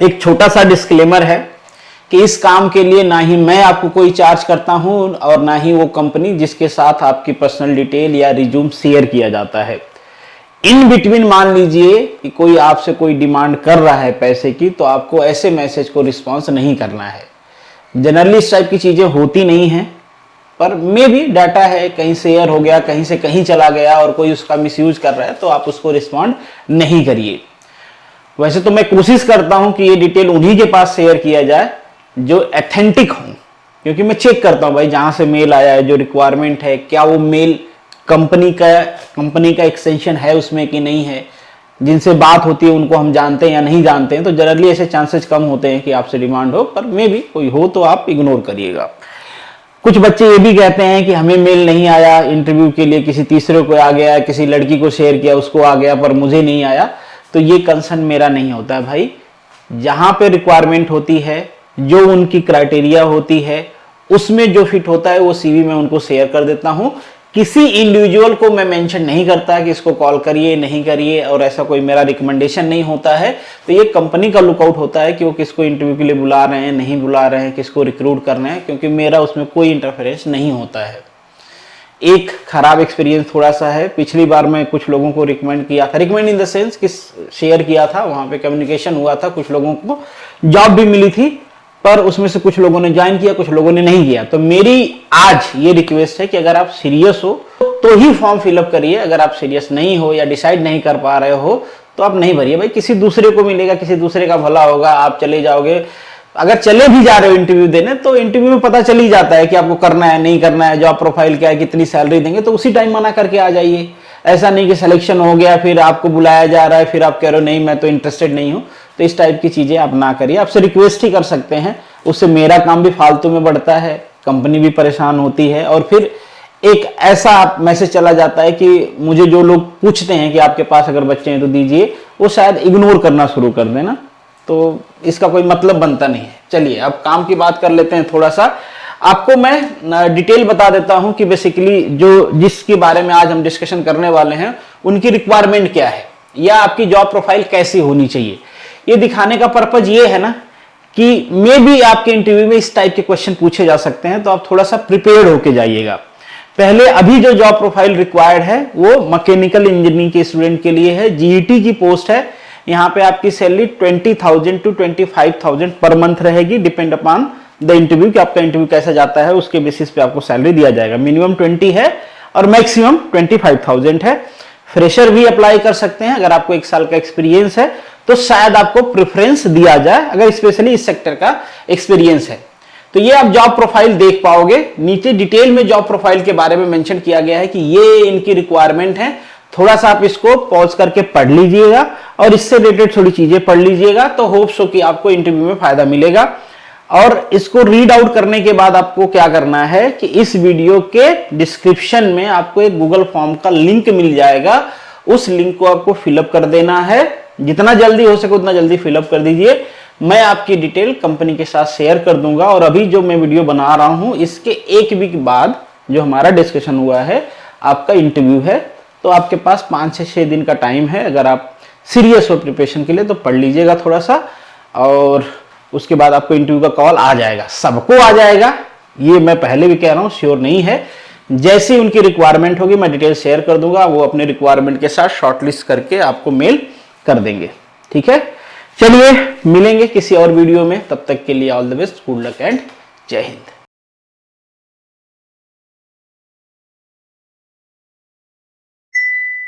एक छोटा सा डिस्क्लेमर है कि इस काम के लिए ना ही मैं आपको कोई चार्ज करता हूं और ना ही वो कंपनी जिसके साथ आपकी पर्सनल डिटेल या रिज्यूम शेयर किया जाता है। इन बिटवीन मान लीजिए कि कोई आपसे कोई डिमांड कर रहा है पैसे की, तो आपको ऐसे मैसेज को रिस्पॉन्स नहीं करना है। जनरली इस टाइप की चीजें होती नहीं हैं, पर मे भी डाटा है, कहीं शेयर हो गया, कहीं से कहीं चला गया और कोई उसका मिसयूज कर रहा है, तो आप उसको रिस्पॉन्ड नहीं करिए। वैसे तो मैं कोशिश करता हूं कि ये डिटेल उन्हीं के पास शेयर किया जाए जो एथेंटिक हो, क्योंकि मैं चेक करता हूं भाई जहां से मेल आया है, जो रिक्वायरमेंट है, क्या वो मेल कंपनी का एक्सटेंशन है उसमें कि नहीं है, जिनसे बात होती है उनको हम जानते हैं या नहीं जानते हैं। तो जनरली ऐसे चांसेस कम होते हैं कि आपसे डिमांड हो, पर मे भी कोई हो तो आप इग्नोर करिएगा। कुछ बच्चे ये भी कहते हैं कि हमें मेल नहीं आया इंटरव्यू के लिए, किसी तीसरे को आ गया, किसी लड़की को शेयर किया उसको आ गया पर मुझे नहीं आया। तो ये कंसर्न मेरा नहीं होता है भाई। जहां पे रिक्वायरमेंट होती है, जो उनकी क्राइटेरिया होती है, उसमें जो फिट होता है वो सीवी में उनको शेयर कर देता हूं। किसी इंडिविजुअल को मैं मेंशन नहीं करता कि इसको कॉल करिए नहीं करिए, और ऐसा कोई मेरा रिकमेंडेशन नहीं होता है। तो ये कंपनी का लुकआउट होता है कि वो किसको इंटरव्यू के लिए बुला रहे हैं, नहीं बुला रहे हैं, किसको रिक्रूट कर रहे हैं, क्योंकि मेरा उसमें कोई इंटरफेरेंस नहीं होता है। एक खराब एक्सपीरियंस थोड़ा सा है, पिछली बार मैं कुछ लोगों को रिकमेंड किया था, रिकमेंड इन द सेंस कि शेयर किया था, वहां पे कम्युनिकेशन हुआ था, कुछ लोगों को जॉब भी मिली थी, पर उसमें से कुछ लोगों ने ज्वाइन किया, कुछ लोगों ने नहीं किया। तो मेरी आज ये रिक्वेस्ट है कि अगर आप सीरियस हो तो ही फॉर्म फिलअप करिए, अगर आप सीरियस नहीं हो या डिसाइड नहीं कर पा रहे हो तो आप नहीं भरिए। भाई किसी दूसरे को मिलेगा, किसी दूसरे का भला होगा, आप चले जाओगे। अगर चले भी जा रहे हो इंटरव्यू देने, तो इंटरव्यू में पता चल ही जाता है कि आपको करना है नहीं करना है, जॉब प्रोफाइल क्या है, कितनी सैलरी देंगे, तो उसी टाइम मना करके आ जाइए। ऐसा नहीं कि सिलेक्शन हो गया फिर आपको बुलाया जा रहा है, फिर आप कह रहे हो नहीं मैं तो इंटरेस्टेड नहीं हूं। तो इस टाइप की चीजें आप ना करिए। आपसे रिक्वेस्ट ही कर सकते हैं, उससे मेरा काम भी फालतू में बढ़ता है, कंपनी भी परेशान होती है, और फिर एक ऐसा मैसेज चला जाता है कि मुझे जो लोग पूछते हैं कि आपके पास अगर बच्चे हैं तो दीजिए, वो शायद इग्नोर करना शुरू कर देना। तो इसका कोई मतलब बनता नहीं है। चलिए अब काम की बात कर लेते हैं। थोड़ा सा आपको मैं डिटेल बता देता हूं कि बेसिकली जिसके बारे में आज हम डिस्कशन करने वाले हैं उनकी रिक्वायरमेंट क्या है, या आपकी जॉब प्रोफाइल कैसी होनी चाहिए। ये दिखाने का पर्पज ये है ना कि मे भी आपके इंटरव्यू में इस टाइप के क्वेश्चन पूछे जा सकते हैं, तो आप थोड़ा सा प्रिपेयर्ड होके जाइएगा। पहले अभी जो जॉब प्रोफाइल रिक्वायर्ड है वो मैकेनिकल इंजीनियरिंग के स्टूडेंट के लिए है, जीईटी की पोस्ट है। यहाँ पे आपकी सैलरी 20,000 to 25,000 पर मंथ रहेगी, डिपेंड अपॉन द इंटरव्यू कि आपका इंटरव्यू कैसा जाता है, उसके बेसिस पे आपको सैलरी दिया जाएगा। मिनिमम 20 है और मैक्सिमम 25,000 है। फ्रेशर भी अप्लाई कर सकते हैं, अगर आपको 1 साल का एक्सपीरियंस है तो शायद आपको प्रेफरेंस दिया जाए, अगर स्पेशली इस सेक्टर का एक्सपीरियंस है। तो ये आप जॉब प्रोफाइल देख पाओगे। नीचे डिटेल में जॉब प्रोफाइल के बारे में मेंशन किया गया है कि ये इनकी रिक्वायरमेंट है। थोड़ा सा आप इसको पॉज करके पढ़ लीजिएगा और इससे रिलेटेड थोड़ी चीजें पढ़ लीजिएगा, तो होप्स हो कि आपको इंटरव्यू में फायदा मिलेगा। और इसको रीड आउट करने के बाद आपको क्या करना है कि इस वीडियो के डिस्क्रिप्शन में आपको एक गूगल फॉर्म का लिंक मिल जाएगा, उस लिंक को आपको फिलअप कर देना है। जितना जल्दी हो सके उतना जल्दी फिलअप कर दीजिए। मैं आपकी डिटेल कंपनी के साथ शेयर कर दूंगा, और अभी जो मैं वीडियो बना रहा हूं इसके 1 वीक बाद जो हमारा डिस्कशन हुआ है, आपका इंटरव्यू है, तो आपके पास 5 से 6 दिन का टाइम है। अगर आप सीरियस हो प्रिपरेशन के लिए तो पढ़ लीजिएगा थोड़ा सा, और उसके बाद आपको इंटरव्यू का कॉल आ जाएगा। सबको आ जाएगा, ये मैं पहले भी कह रहा हूं, श्योर नहीं है। जैसी उनकी रिक्वायरमेंट होगी मैं डिटेल शेयर कर दूंगा, वो अपने रिक्वायरमेंट के साथ शॉर्टलिस्ट करके आपको मेल कर देंगे। ठीक है, चलिए मिलेंगे किसी और वीडियो में, तब तक के लिए all the best, good luck and जय हिंद।